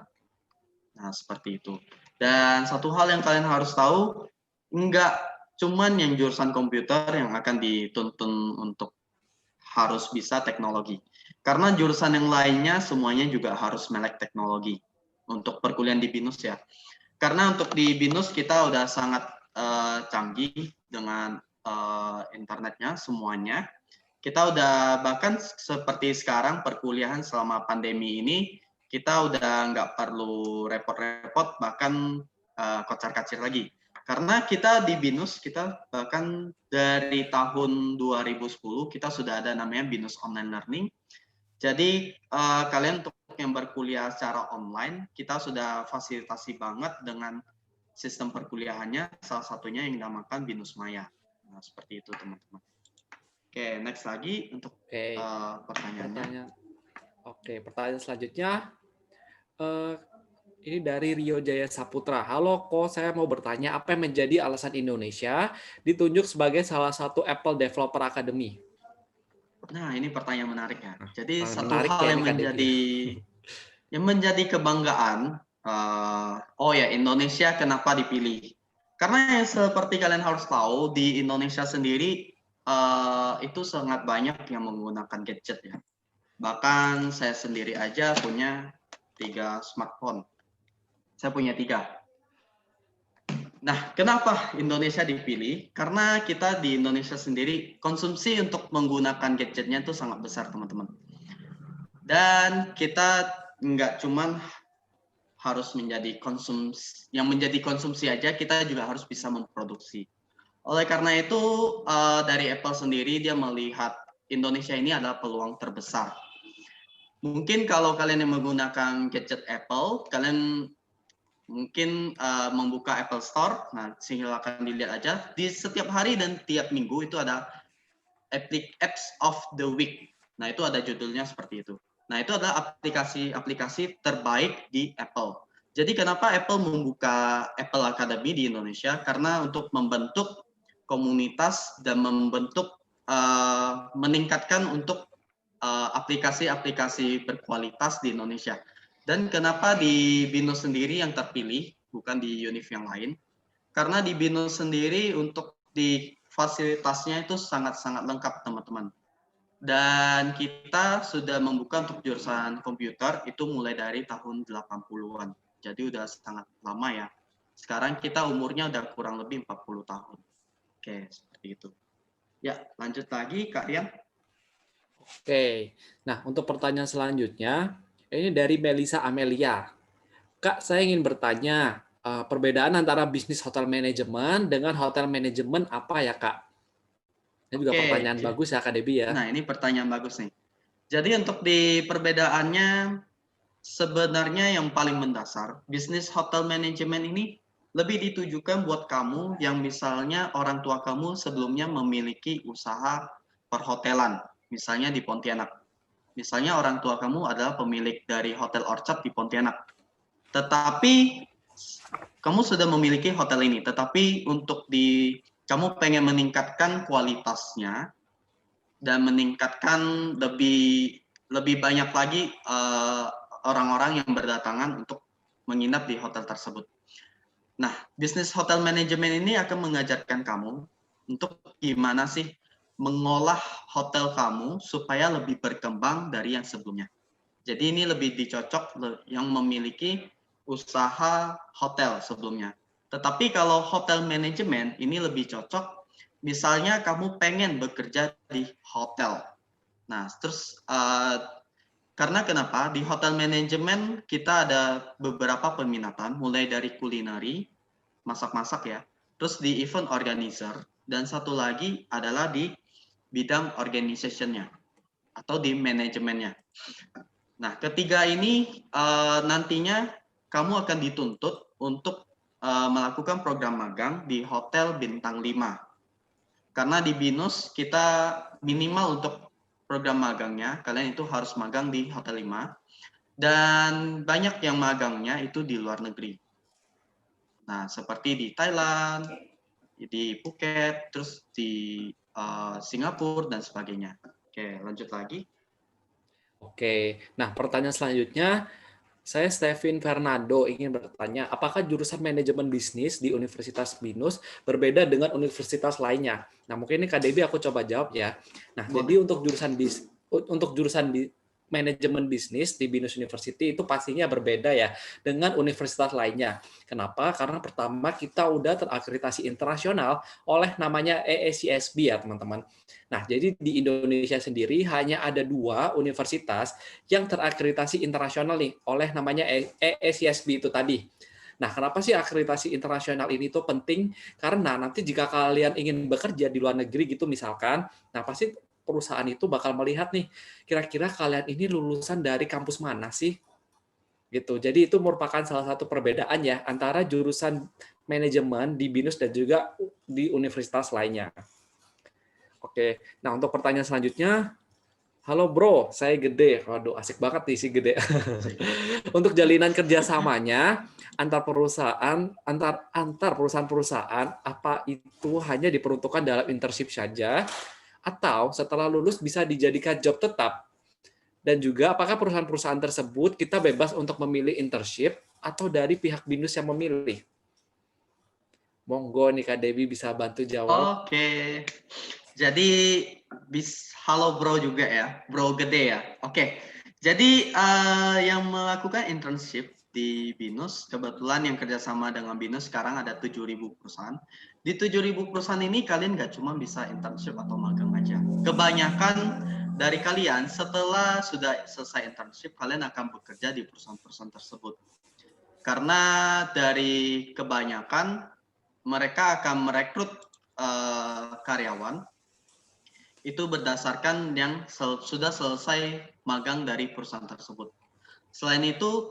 Nah, seperti itu. Dan satu hal yang kalian harus tahu, enggak cuman yang jurusan komputer yang akan dituntun untuk harus bisa teknologi. Karena jurusan yang lainnya semuanya juga harus melek teknologi untuk perkuliahan di BINUS ya. Karena untuk di BINUS kita udah sangat canggih dengan internetnya semuanya. Kita udah bahkan seperti sekarang perkuliahan selama pandemi ini kita udah nggak perlu repot-repot bahkan kocar-kacir lagi. Karena kita di BINUS, kita bahkan dari tahun 2010 kita sudah ada namanya BINUS Online Learning. Jadi kalian untuk yang berkuliah secara online, kita sudah fasilitasi banget dengan sistem perkuliahannya, salah satunya yang dinamakan BINUS Maya. Nah, seperti itu teman-teman. Oke, next lagi untuk pertanyaannya.
Pertanyaan selanjutnya. Ini dari Rio Jaya Saputra. Halo, saya mau bertanya apa yang menjadi alasan Indonesia ditunjuk sebagai salah satu Apple Developer Academy?
Nah, ini pertanyaan menarik ya. Jadi satu
menarik
hal
ya,
yang menjadi kebanggaan, Indonesia kenapa dipilih? Karena yang seperti kalian harus tahu di Indonesia sendiri itu sangat banyak yang menggunakan gadget ya. Bahkan saya sendiri aja punya 3 smartphone. Saya punya 3. Nah, kenapa Indonesia dipilih? Karena kita di Indonesia sendiri konsumsi untuk menggunakan gadgetnya itu sangat besar, teman-teman. Dan kita nggak cuman harus menjadi konsumsi aja, kita juga harus bisa memproduksi. Oleh karena itu, dari Apple sendiri dia melihat Indonesia ini adalah peluang terbesar. Mungkin kalau kalian yang menggunakan gadget Apple, kalian mungkin membuka Apple Store. Nah, silakan dilihat aja. Di setiap hari dan tiap minggu itu ada Apps of the Week. Nah, itu ada judulnya seperti itu. Nah, itu adalah aplikasi terbaik di Apple. Jadi kenapa Apple membuka Apple Academy di Indonesia? Karena untuk membentuk komunitas dan meningkatkan untuk aplikasi-aplikasi berkualitas di Indonesia. Dan kenapa di BINUS sendiri yang terpilih, bukan di univ yang lain? Karena di BINUS sendiri untuk di fasilitasnya itu sangat-sangat lengkap, teman-teman. Dan kita sudah membuka untuk jurusan komputer itu mulai dari tahun 80-an. Jadi udah sangat lama ya. Sekarang kita umurnya udah kurang lebih 40 tahun. Oke, seperti itu. Ya, lanjut lagi Kak Rian.
Oke, nah untuk pertanyaan selanjutnya, ini dari Melisa Amelia. Kak, saya ingin bertanya, perbedaan antara bisnis hotel manajemen dengan hotel manajemen apa ya, Kak? Ini juga pertanyaan bagus ya, Kak Debbie ya.
Nah, ini pertanyaan bagus nih. Jadi untuk di perbedaannya, sebenarnya yang paling mendasar, bisnis hotel manajemen ini lebih ditujukan buat kamu yang misalnya orang tua kamu sebelumnya memiliki usaha perhotelan, misalnya di Pontianak. Misalnya orang tua kamu adalah pemilik dari Hotel Orchard di Pontianak. Tetapi kamu sudah memiliki hotel ini, tetapi untuk kamu pengen meningkatkan kualitasnya dan meningkatkan lebih banyak lagi orang-orang yang berdatangan untuk menginap di hotel tersebut. Nah, bisnis hotel manajemen ini akan mengajarkan kamu untuk gimana sih mengolah hotel kamu supaya lebih berkembang dari yang sebelumnya. Jadi ini lebih dicocok yang memiliki usaha hotel sebelumnya. Tetapi kalau hotel manajemen ini lebih cocok, misalnya kamu pengen bekerja di hotel. Nah, terus karena kenapa? Di hotel manajemen kita ada beberapa peminatan, mulai dari kulineri, masak-masak ya, terus di event organizer, dan satu lagi adalah di bidang organization-nya. atau di manajemennya. Nah, ketiga ini nantinya kamu akan dituntut untuk melakukan program magang di hotel bintang 5. Karena di BINUS kita minimal untuk program magangnya, kalian itu harus magang di hotel 5. Dan banyak yang magangnya itu di luar negeri. Nah, seperti di Thailand, di Phuket, terus di Singapura, dan sebagainya. Oke, lanjut lagi.
Oke, nah pertanyaan selanjutnya, saya Stevin Fernando ingin bertanya, apakah jurusan manajemen bisnis di Universitas BINUS berbeda dengan universitas lainnya? Nah, mungkin ini Kak Debbie aku coba jawab ya. Nah, jadi untuk jurusan manajemen bisnis di BINUS University itu pastinya berbeda ya dengan universitas lainnya. Kenapa? Karena pertama kita udah terakreditasi internasional oleh namanya EACSB ya teman-teman. Nah, jadi di Indonesia sendiri hanya ada 2 universitas yang terakreditasi internasional nih oleh namanya EACSB itu tadi. Nah, kenapa sih akreditasi internasional ini tuh penting? Karena nanti jika kalian ingin bekerja di luar negeri gitu misalkan, nah pasti perusahaan itu bakal melihat nih, kira-kira kalian ini lulusan dari kampus mana sih? Gitu. Jadi itu merupakan salah satu perbedaan ya antara jurusan manajemen di BINUS dan juga di universitas lainnya. Oke, nah untuk pertanyaan selanjutnya, halo bro, saya Gede. Waduh, asik banget nih si Gede. Untuk jalinan kerjasamanya antar perusahaan-perusahaan, apa itu hanya diperuntukkan dalam internship saja, atau setelah lulus bisa dijadikan job tetap? Dan juga apakah perusahaan-perusahaan tersebut kita bebas untuk memilih internship atau dari pihak BINUS yang memilih? Monggo nih Kak Debbie bisa bantu jawab.
Oke. Jadi halo bro juga ya, bro Gede ya. Oke. Jadi yang melakukan internship di BINUS, kebetulan yang kerjasama dengan BINUS sekarang ada 7.000 perusahaan. Di 7.000 perusahaan ini kalian nggak cuma bisa internship atau magang aja. Kebanyakan dari kalian setelah sudah selesai internship, kalian akan bekerja di perusahaan-perusahaan tersebut. Karena dari kebanyakan mereka akan merekrut karyawan itu berdasarkan yang sudah selesai magang dari perusahaan tersebut. Selain itu,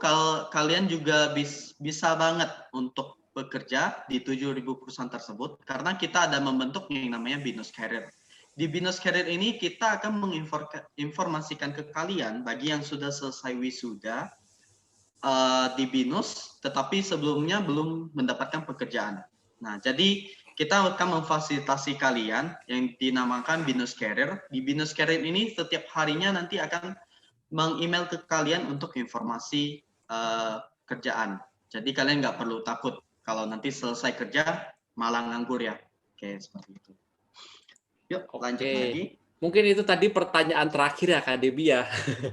kalian juga bisa banget untuk bekerja di 7.000 perusahaan tersebut karena kita ada membentuk yang namanya BINUS Career. Di BINUS Career ini kita akan menginformasikan ke kalian bagi yang sudah selesai wisuda di BINUS, tetapi sebelumnya belum mendapatkan pekerjaan. Nah, jadi kita akan memfasilitasi kalian yang dinamakan BINUS Career. Di BINUS Career ini setiap harinya nanti akan meng-email ke kalian untuk informasi kerjaan. Jadi kalian nggak perlu takut kalau nanti selesai kerja malah nganggur ya. Oke, seperti itu. Yuk, lanjut lagi.
Mungkin itu tadi pertanyaan terakhir ya Kak Debbie ya.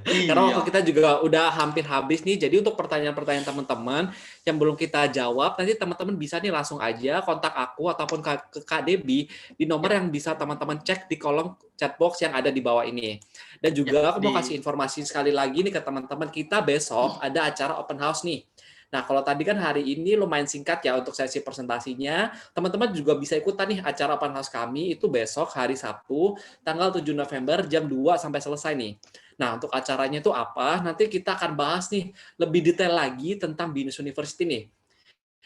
Karena waktu kita juga udah hampir habis nih. Jadi untuk pertanyaan-pertanyaan teman-teman yang belum kita jawab, nanti teman-teman bisa nih langsung aja kontak aku ataupun ke Kak Debbie di nomor yang bisa teman-teman cek di kolom chat box yang ada di bawah ini. Dan juga aku mau kasih informasi sekali lagi nih ke teman-teman, kita besok ada acara open house nih. Nah, kalau tadi kan hari ini lumayan singkat ya untuk sesi presentasinya, teman-teman juga bisa ikutan nih acara open house kami itu besok hari Sabtu, tanggal 7 November jam 2 sampai selesai nih. Nah, untuk acaranya itu apa? Nanti kita akan bahas nih lebih detail lagi tentang BINUS University nih.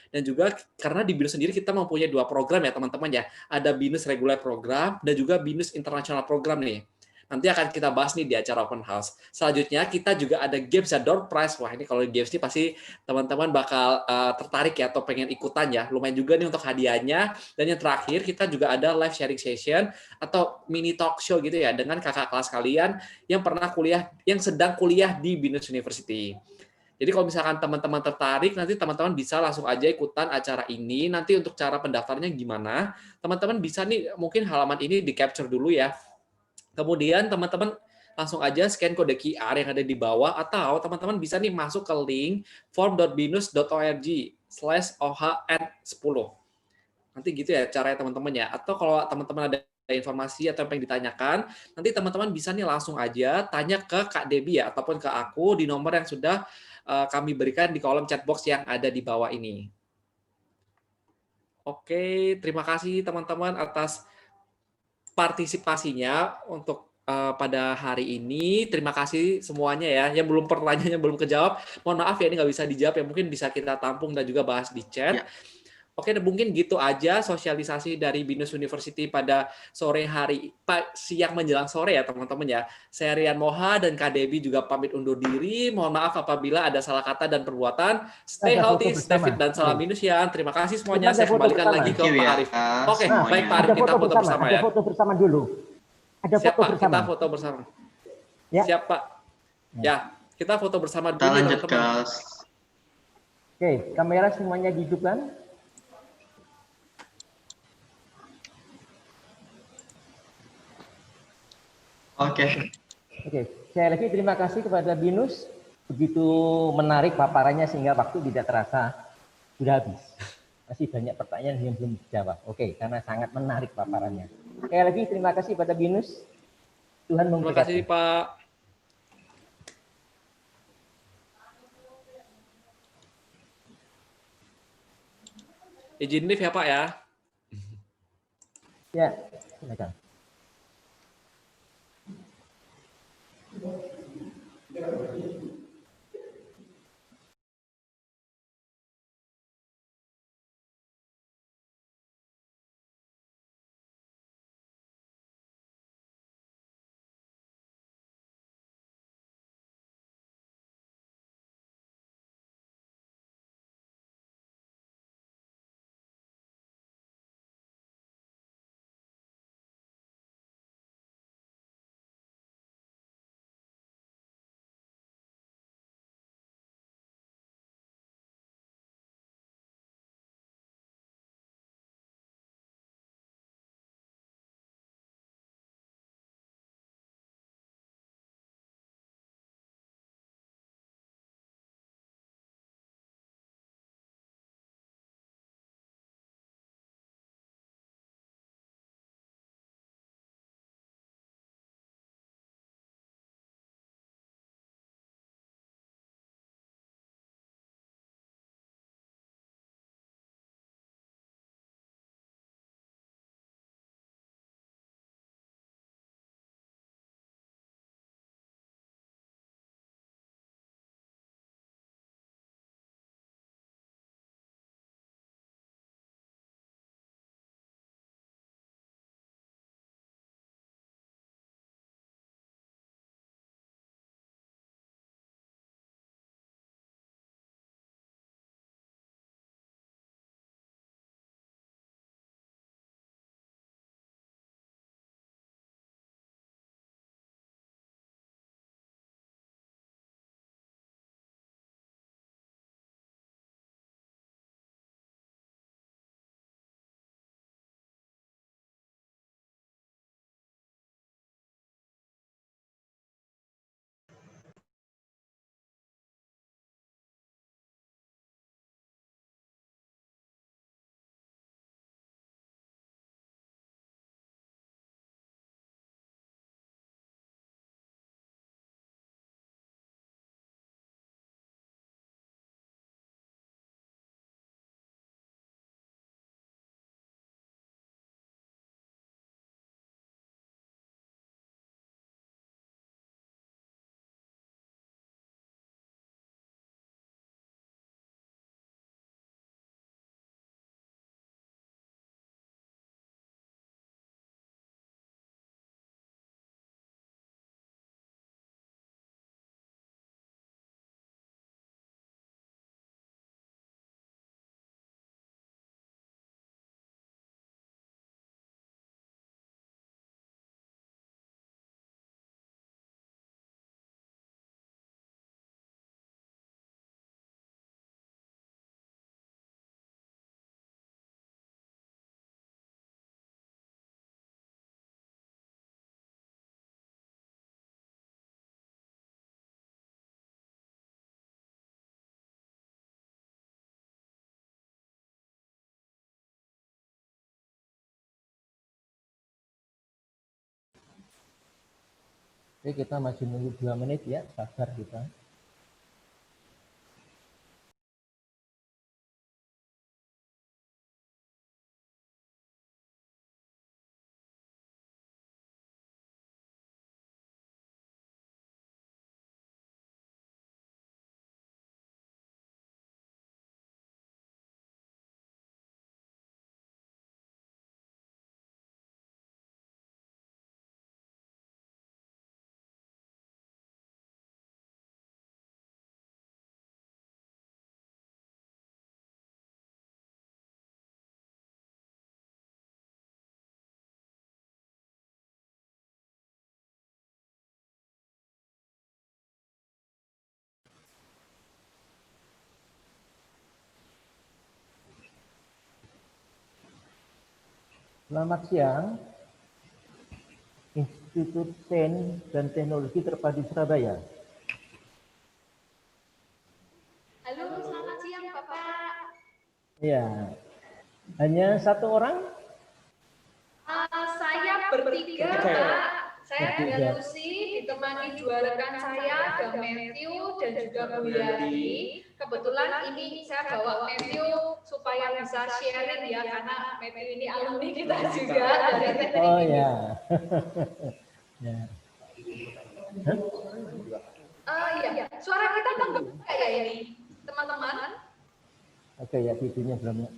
Dan juga karena di BINUS sendiri kita mempunyai 2 program ya teman-teman ya. Ada BINUS Regular Program dan juga BINUS International Program nih. Nanti akan kita bahas nih di acara open house. Selanjutnya kita juga ada games ya, door prize. Wah, ini kalau games ini pasti teman-teman bakal tertarik ya atau pengen ikutan ya. Lumayan juga nih untuk hadiahnya. Dan yang terakhir kita juga ada live sharing session atau mini talk show gitu ya dengan kakak kelas kalian yang pernah kuliah, yang sedang kuliah di BINUS University. Jadi kalau misalkan teman-teman tertarik, nanti teman-teman bisa langsung aja ikutan acara ini. Nanti untuk cara pendaftarnya gimana? Teman-teman bisa nih mungkin halaman ini di-capture dulu ya. Kemudian teman-teman langsung aja scan kode QR yang ada di bawah, atau teman-teman bisa nih masuk ke link form.binus.org/ohn10. Nanti gitu ya caranya teman-teman ya. Atau kalau teman-teman ada informasi atau yang pengen ditanyakan, nanti teman-teman bisa nih langsung aja tanya ke Kak Debbie ya, ataupun ke aku di nomor yang sudah kami berikan di kolom chat box yang ada di bawah ini. Oke, terima kasih teman-teman atas partisipasinya untuk pada hari ini. Terima kasih semuanya ya. Yang belum pertanyaannya belum kejawab, mohon maaf ya ini nggak bisa dijawab ya. Mungkin bisa kita tampung dan juga bahas di chat.
Ya.
Oke, mungkin gitu aja sosialisasi dari BINUS University pada sore hari, siang menjelang sore ya teman-teman ya. Saya Rian Moha dan Kak Debbie juga pamit undur diri. Mohon maaf apabila ada salah kata dan perbuatan. Stay
Ada foto
healthy, stay
bersama.
fit, dan salam BINUS ya. Terima kasih semuanya.
Ada
Saya
foto
kembalikan
bersama.
lagi ke
Thank you
Pak
ya
Arif. Oke,
semuanya.
baik Pak Arif,
Ada
kita
foto
foto
bersama.
bersama
Ada
ya.
foto bersama dulu. Ada
Siap
foto
Pak,
bersama.
kita foto bersama.
Ya.
Siap Pak. Ya, kita foto bersama
Kita
dulu nih
lanjut ke
teman-teman.
Oke, kamera semuanya dihidupkan.
Oke.
Oke, saya lagi terima kasih kepada BINUS. Begitu menarik paparannya sehingga waktu tidak terasa sudah habis. Masih banyak pertanyaan yang belum dijawab. Oke, karena sangat menarik paparannya. Sekali lagi terima kasih pada BINUS. Tuhan
Terima kasih
memberkati.
Pak. Izin live ya Pak ya.
Ya, silakan. Oke, kita masih menunggu 2 menit ya, sabar kita. Selamat siang. Institut Sains dan Teknologi Terpadu Surabaya.
Halo, selamat siang Bapak.
Ya, hanya satu orang?
Saya bertiga, Pak. Saya dengan Lucy, ditemani dua rekan saya, ada Matthew dan juga Bu Yati. Kebetulan ini saya bawa Matthew supaya bisa sharing ya, karena Matthew ini alumni kita juga dari teknik.
Oh ya. Ya.
Iya, suara kita terbuka ya ini, teman-teman.
Oke ya, videonya belum.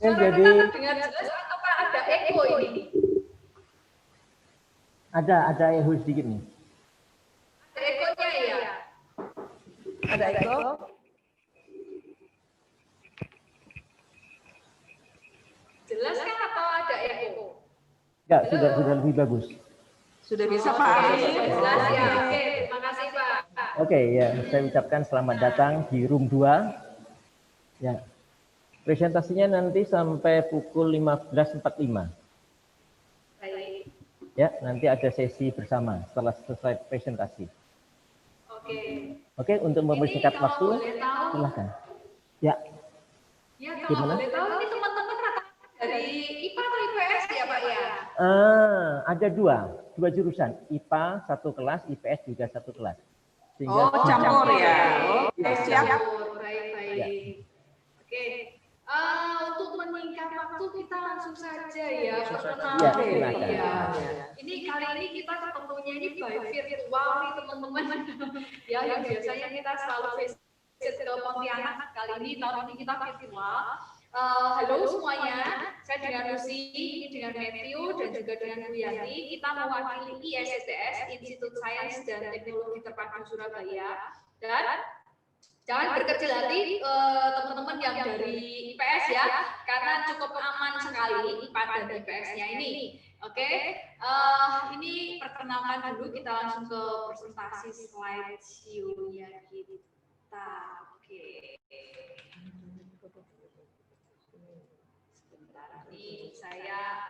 Suara
Jadi
kita terdengar jelas atau ada echo ini?
ada echo sedikit nih.
Ada echo-nya ya?
Ada echo?
Jelas kan atau ada echo?
Enggak, sudah lebih bagus.
Sudah bisa Pak?
Jelas ya, oke, terima kasih Pak.
Oke ya, saya ucapkan selamat datang di room 2. Ya. Presentasinya nanti sampai pukul 15.45.
Baik,
Ya, nanti ada sesi bersama setelah selesai presentasi.
oke.
Oke, untuk mempersingkat
Ini kalau
waktu,
boleh tahu,
silahkan. Ya,
ya kalau
Gimana?
boleh tahu ini teman-teman rata-rata dari IPA atau IPS ya Pak ya?
ada dua jurusan, IPA satu kelas, IPS juga satu kelas. Sehingga
Campur ya.
Ya,
Siap.
Baik.
Ya.
Oke. Untuk meningkat waktu kita langsung saja ya perkenalan.
Ya, silakan.
Ya. Ini kali ini kita ketemunya ini by virtual nih teman-teman. Ya, yang biasanya kita selalu visit ke Pontianak, kali ini tahun ini kita virtual. Halo semuanya, saya dengan Lucy, ini dengan Matthew dan juga dengan Bu Yanti. Kita mewakili ISTS, Institut Sains dan Teknologi Terpadu Surabaya. Dan jangan berkecil hati teman-teman yang dari IPS ya, karena cukup aman sekali IPA dan IPS-nya ini. Oke, ini perkenalkan dulu, kita langsung ke presentasi slide show-nya kita. Oke. Sebentar, ini saya